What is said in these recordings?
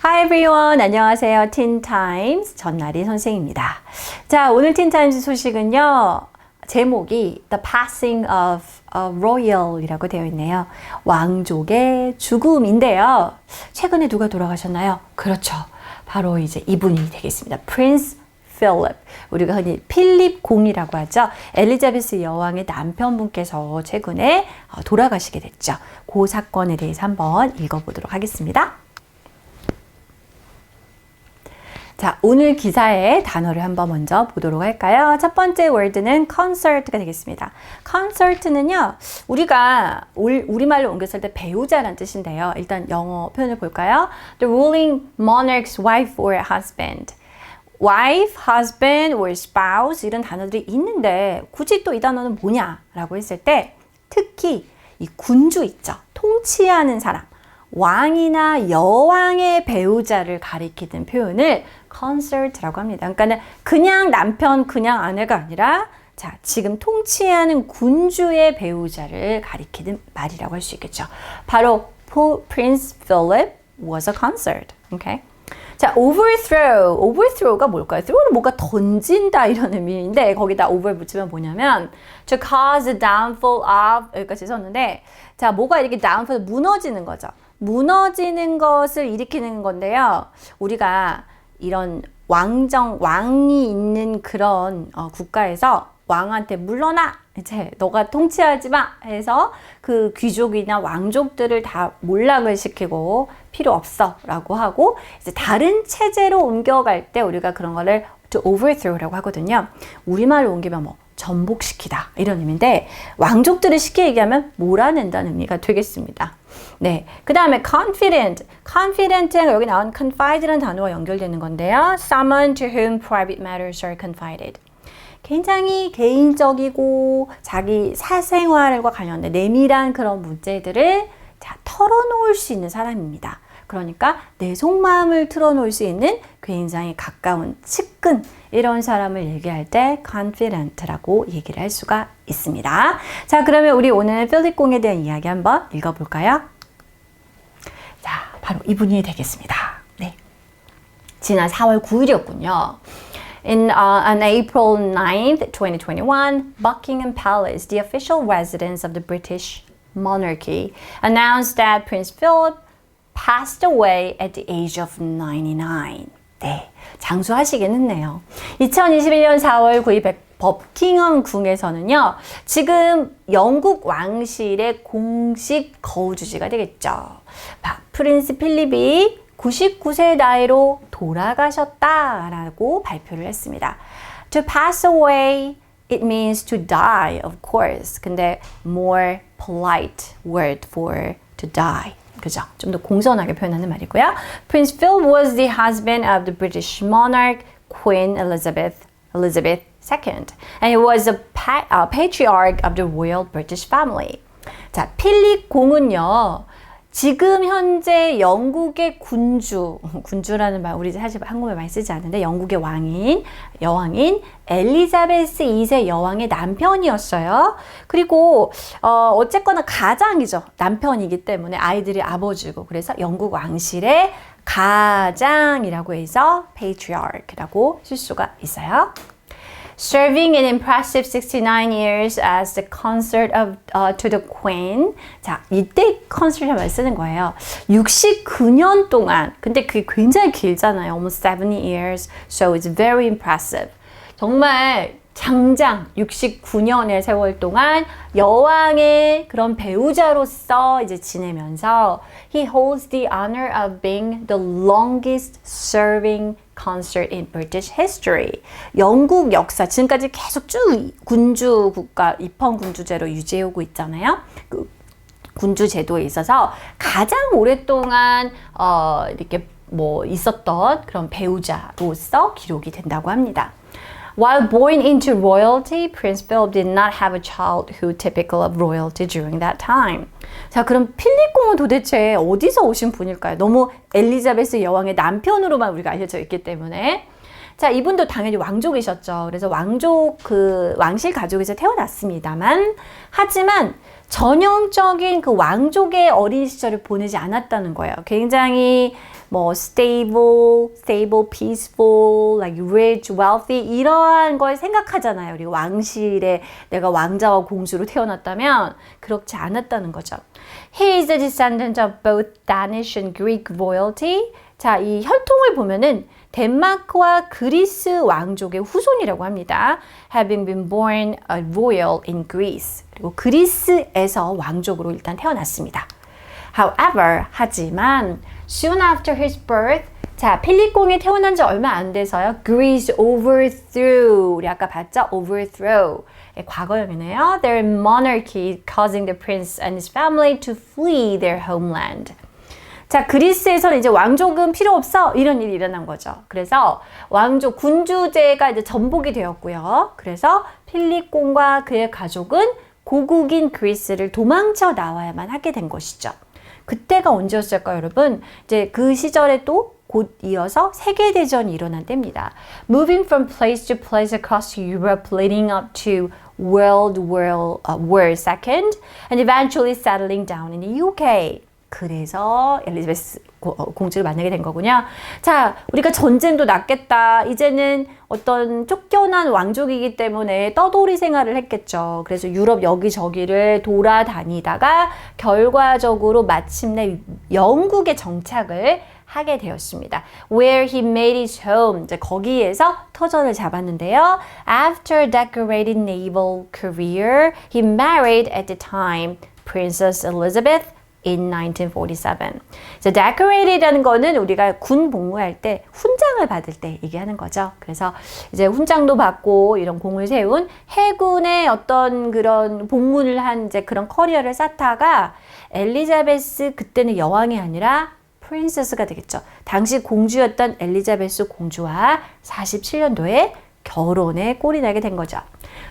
Hi everyone. 안녕하세요. 틴타임스 전나리 선생입니다. 자, 오늘 틴타임스 소식은요. 제목이 The Passing of a Royal 이라고 되어 있네요. 왕족의 죽음인데요. 최근에 누가 돌아가셨나요? 그렇죠. 바로 이제 이분이 되겠습니다. Prince Philip. 우리가 흔히 필립 공이라고 하죠. 엘리자베스 여왕의 남편분께서 최근에 돌아가시게 됐죠. 그 사건에 대해서 한번 읽어보도록 하겠습니다. 자, 오늘 기사의 단어를 한번 먼저 보도록 할까요? 첫 번째 월드는 concert가 되겠습니다. concert는요, 우리가 우리말로 옮겼을 때 배우자란 뜻인데요. 일단 영어 표현을 볼까요? The ruling monarch's wife or husband. wife, husband or spouse 이런 단어들이 있는데 굳이 또 이 단어는 뭐냐라고 했을 때 특히 이 군주 있죠. 통치하는 사람. 왕이나 여왕의 배우자를 가리키는 표현을 consort라고 합니다. 그러니까는 그냥 남편, 그냥 아내가 아니라 자, 지금 통치하는 군주의 배우자를 가리키는 말이라고 할 수 있겠죠. 바로 Prince Philip was a consort. Okay? 자, overthrow가 뭘까요? throw는 뭔가 던진다 이런 의미인데 거기다 over 붙이면 뭐냐면 to cause the downfall of 여기까지 썼는데 자, 뭐가 이렇게 downfall 무너지는 거죠. 무너지는 것을 일으키는 건데요. 우리가 이런 왕이 있는 그런 국가에서 왕한테 물러나! 이제 너가 통치하지 마! 해서 그 귀족이나 왕족들을 다 몰락을 시키고 필요 없어! 라고 하고 이제 다른 체제로 옮겨갈 때 우리가 그런 거를 to overthrow라고 하거든요. 우리말로 옮기면 뭐 전복시키다 이런 의미인데 왕족들을 쉽게 얘기하면 몰아낸다는 의미가 되겠습니다. 네, 그 다음에 confident가 여기 나온 confide라는 단어와 연결되는 건데요. Someone to whom private matters are confided. 굉장히 개인적이고 자기 사생활과 관련된 내밀한 그런 문제들을 털어놓을 수 있는 사람입니다. 그러니까 내 속마음을 털어놓을 수 있는 굉장히 가까운 측근 이런 사람을 얘기할 때 confident라고 얘기를 할 수가 있습니다. 자, 그러면 우리 오늘 필립 공에 대한 이야기 한번 읽어볼까요? 자, 바로 이분이 되겠습니다. 네, 지난 4월 9일이었군요. On April 9th, 2021, Buckingham Palace, the official residence of the British monarchy, announced that Prince Philip passed away at the age of 99. 네, 장수하시긴 했네요. 2021년 4월 9일 버킹엄 궁에서는요, 지금 영국 왕실의 공식 거주지가 되겠죠. 프린스 필립이 99세 나이로 돌아가셨다라고 발표를 했습니다. To pass away, it means to die, of course. 근데 more polite word for to die. 그죠? 좀 더 공손하게 표현하는 말이고요. Prince Philip was the husband of the British monarch, Queen Elizabeth II. And he was a patriarch of the royal British family. 자, 필립 공은요. 지금 현재 영국의 군주라는 말 우리 사실 한국말 많이 쓰지 않는데 영국의 여왕인 엘리자베스 2세 여왕의 남편이었어요. 그리고 어쨌거나 가장이죠. 남편이기 때문에 아이들이 아버지고 그래서 영국 왕실의 가장이라고 해서 patriarch라고 쓸 수가 있어요. Serving an impressive 69 years as the consort to the Queen. 자, 이때 consort을 쓰는 거예요. 69년 동안. 근데 그게 굉장히 길잖아요. Almost 70 years. So it's very impressive. 정말 장장 69년의 세월 동안 여왕의 그런 배우자로서 이제 지내면서 he holds the honor of being the longest serving consort in British history. 영국 역사 지금까지 계속 쭉 군주 국가 입헌 군주제로 유지해오고 있잖아요. 그 군주 제도에 있어서 가장 오랫동안 이렇게 뭐 있었던 그런 배우자로서 기록이 된다고 합니다. While born into royalty, Prince Philip did not have a childhood typical of royalty during that time. 자, 그럼 필립 공은 도대체 어디서 오신 분일까요? 너무 엘리자베스 여왕의 남편으로만 우리가 알려져 있기 때문에 자, 이분도 당연히 왕족이셨죠. 그래서 왕실 가족에서 태어났습니다만, 하지만 전형적인 그 왕족의 어린 시절을 보내지 않았다는 거예요. 굉장히 stable, peaceful, like rich, wealthy 이러한 걸 생각하잖아요. 우리 왕실에 내가 왕자와 공주로 태어났다면 그렇지 않았다는 거죠. He is a descendant of both Danish and Greek royalty. 자, 이 혈통을 보면은 덴마크와 그리스 왕족의 후손이라고 합니다. Having been born a royal in Greece. 그리고 그리스에서 왕족으로 일단 태어났습니다. However, 하지만 soon after his birth, 자, 필립공이 태어난 지 얼마 안 돼서요. Greece overthrew. 우리 아까 봤죠? overthrow. 과거형이네요. Their monarchy, causing the prince and his family to flee their homeland. 자, 그리스에서는 이제 왕족은 필요 없어. 이런 일이 일어난 거죠. 그래서 왕족, 군주제가 이제 전복이 되었고요. 그래서 필립공과 그의 가족은 고국인 그리스를 도망쳐 나와야만 하게 된 것이죠. 그때가 언제였을까요, 여러분? 이제 그 시절에 또 곧 이어서 세계대전이 일어난 때입니다. Moving from place to place across Europe leading up to World War II and eventually settling down in the UK. 그래서 엘리자베스 공주를 만나게 된 거군요. 자, 우리가 전쟁도 났겠다. 이제는 어떤 쫓겨난 왕족이기 때문에 떠돌이 생활을 했겠죠. 그래서 유럽 여기저기를 돌아다니다가 결과적으로 마침내 영국에 정착을 하게 되었습니다. Where he made his home. 이제 거기에서 터전을 잡았는데요. After a decorated naval career, he married at the time Princess Elizabeth in 1947. So decorated라는 거는 우리가 군 복무할 때 훈장을 받을 때 얘기하는 거죠. 그래서 이제 훈장도 받고 이런 공을 세운 해군의 어떤 그런 복무를 한 이제 그런 커리어를 쌓다가 엘리자베스 그때는 여왕이 아니라 프린세스가 되겠죠. 당시 공주였던 엘리자베스 공주와 47년도에 결혼에 꼴이 나게 된 거죠.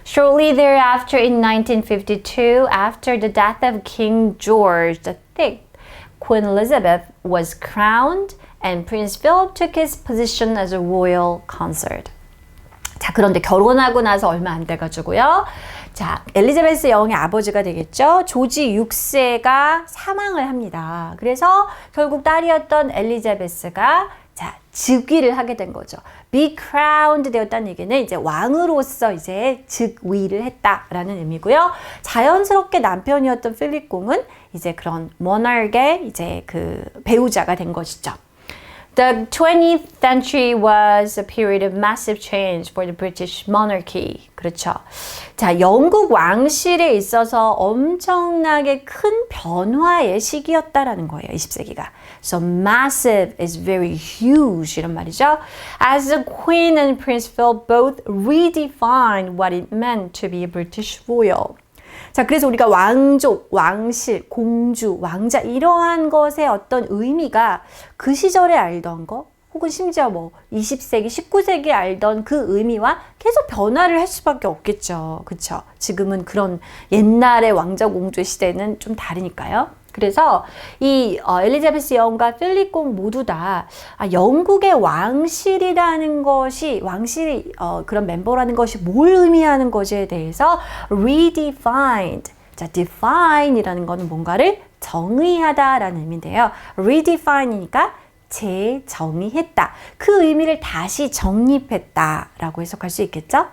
Shortly thereafter, in 1952, after the death of King George VI, Queen Elizabeth was crowned and Prince Philip took his position as a royal consort. 자, 그런데 결혼하고 나서 얼마 안 돼가지고요. 자, 엘리자베스 여왕의 아버지가 되겠죠. 조지 6세가 사망을 합니다. 그래서 결국 딸이었던 엘리자베스가 자, 즉위를 하게 된 거죠. Be crowned 되었다는 얘기는 이제 왕으로서 이제 즉위를 했다라는 의미고요. 자연스럽게 남편이었던 필립 공은 이제 그런 monarch의 이제 그 배우자가 된 것이죠. The 20th century was a period of massive change for the British monarchy. 그렇죠. 자, 영국 왕실에 있어서 엄청나게 큰 변화의 시기였다라는 거예요. 20세기가. So massive is very huge 이런 말이죠. As the Queen and Prince Philip both redefined what it meant to be a British royal. 자, 그래서 우리가 왕족, 왕실, 공주, 왕자 이러한 것의 어떤 의미가 그 시절에 알던 거 혹은 심지어 20세기, 19세기에 알던 그 의미와 계속 변화를 할 수밖에 없겠죠. 그렇죠? 지금은 그런 옛날의 왕자, 공주의 시대는 좀 다르니까요. 그래서 이 엘리자베스 여왕과 필립 공 모두 다 영국의 왕실이라는 것이 왕실이 그런 멤버라는 것이 뭘 의미하는 것에 대해서 redefined. 자, define이라는 것은 뭔가를 정의하다라는 의미인데요. redefine이니까 재정의했다. 그 의미를 다시 정립했다라고 해석할 수 있겠죠?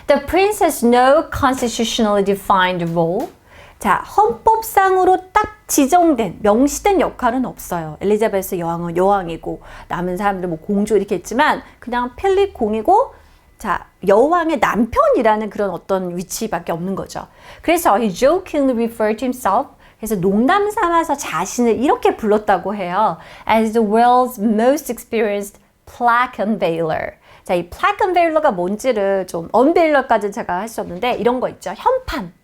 The prince has no constitutionally defined role. 자, 헌법상으로 딱 지정된, 명시된 역할은 없어요. 엘리자베스 여왕은 여왕이고, 남은 사람들 공주 이렇게 했지만, 그냥 필립 공이고, 자, 여왕의 남편이라는 그런 어떤 위치밖에 없는 거죠. 그래서 he jokingly referred to himself, 그래서 농담 삼아서 자신을 이렇게 불렀다고 해요. As the world's most experienced plaque unveiler. 자, 이 plaque unveiler가 뭔지를 좀, unveiler까지 제가 하셨는데, 이런 거 있죠. 현판.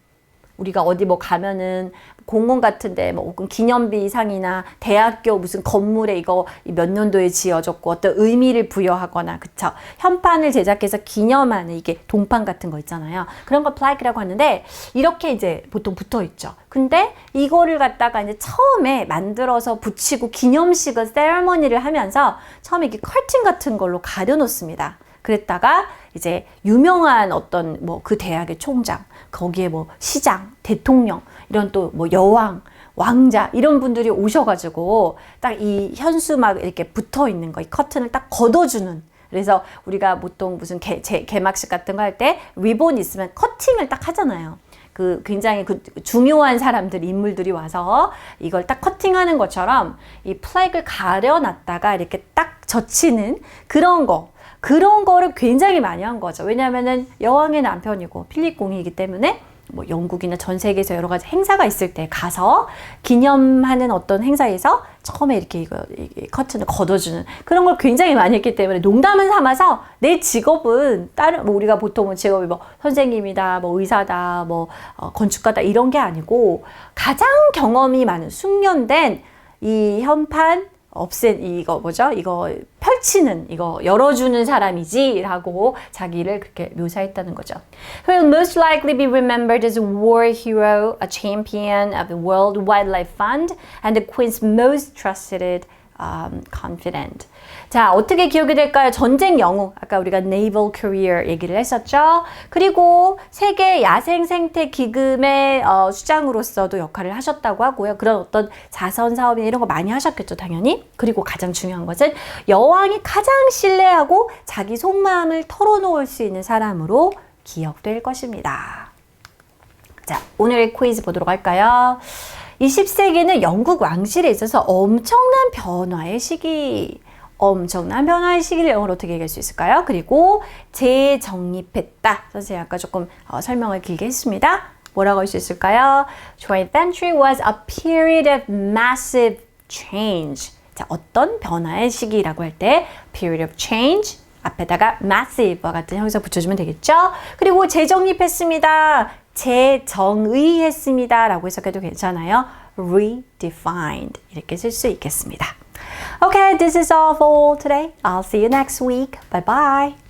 우리가 어디 뭐 가면은 공원 같은데 뭐 혹은 기념비상이나 대학교 무슨 건물에 이거 몇 년도에 지어졌고 어떤 의미를 부여하거나 그쵸? 현판을 제작해서 기념하는 이게 동판 같은 거 있잖아요. 그런 거 plaque라고 하는데 이렇게 이제 보통 붙어 있죠. 근데 이거를 갖다가 이제 처음에 만들어서 붙이고 기념식을 세레머니를 하면서 처음에 이렇게 커튼 같은 걸로 가려놓습니다. 그랬다가 이제 유명한 어떤 뭐 그 대학의 총장, 거기에 뭐 시장, 대통령, 이런 또 뭐 여왕, 왕자 이런 분들이 오셔가지고 딱 이 현수 막 이렇게 붙어 있는 거, 이 커튼을 딱 걷어주는. 그래서 우리가 보통 무슨 개막식 같은 거 할 때 리본 있으면 커팅을 딱 하잖아요. 그 굉장히 그 중요한 사람들, 인물들이 와서 이걸 딱 커팅하는 것처럼 이 플래그를 가려놨다가 이렇게 딱 젖히는 그런 거. 그런 거를 굉장히 많이 한 거죠. 왜냐하면은 여왕의 남편이고 필립 공이기 때문에 뭐 영국이나 전 세계에서 여러 가지 행사가 있을 때 가서 기념하는 어떤 행사에서 처음에 이렇게 이 커튼을 걷어주는 그런 걸 굉장히 많이 했기 때문에 농담은 삼아서 내 직업은 다른 뭐 우리가 보통은 직업이 뭐 선생님이다, 뭐 의사다, 뭐 건축가다 이런 게 아니고 가장 경험이 많은 숙련된 이 현판 이거 뭐죠? 이거 펼치는, 이거 열어주는 사람이지라고 자기를 그렇게 묘사했다는 거죠. Who will most likely be remembered as a war hero, a champion of the World Wildlife Fund, and the Queen's most trusted confident. 자, 어떻게 기억이 될까요? 전쟁 영웅. 아까 우리가 naval career 얘기를 했었죠. 그리고 세계 야생 생태 기금의 수장으로서도 역할을 하셨다고 하고요. 그런 어떤 자선 사업이나 이런 거 많이 하셨겠죠, 당연히. 그리고 가장 중요한 것은 여왕이 가장 신뢰하고 자기 속마음을 털어놓을 수 있는 사람으로 기억될 것입니다. 자, 오늘 퀴즈 보도록 할까요? 20세기는 영국 왕실에 있어서 엄청난 변화의 시기를 영어로 어떻게 얘기할 수 있을까요? 그리고 재정립했다. 선생님 아까 조금 설명을 길게 했습니다. 뭐라고 할 수 있을까요? 20th century was a period of massive change. 자, 어떤 변화의 시기라고 할 때 period of change 앞에다가 massive와 같은 형용사 붙여주면 되겠죠? 그리고 재정립했습니다. 재정의했습니다. 라고 해석해도 괜찮아요. redefined 이렇게 쓸 수 있겠습니다. Okay, this is all for today. I'll see you next week. Bye bye.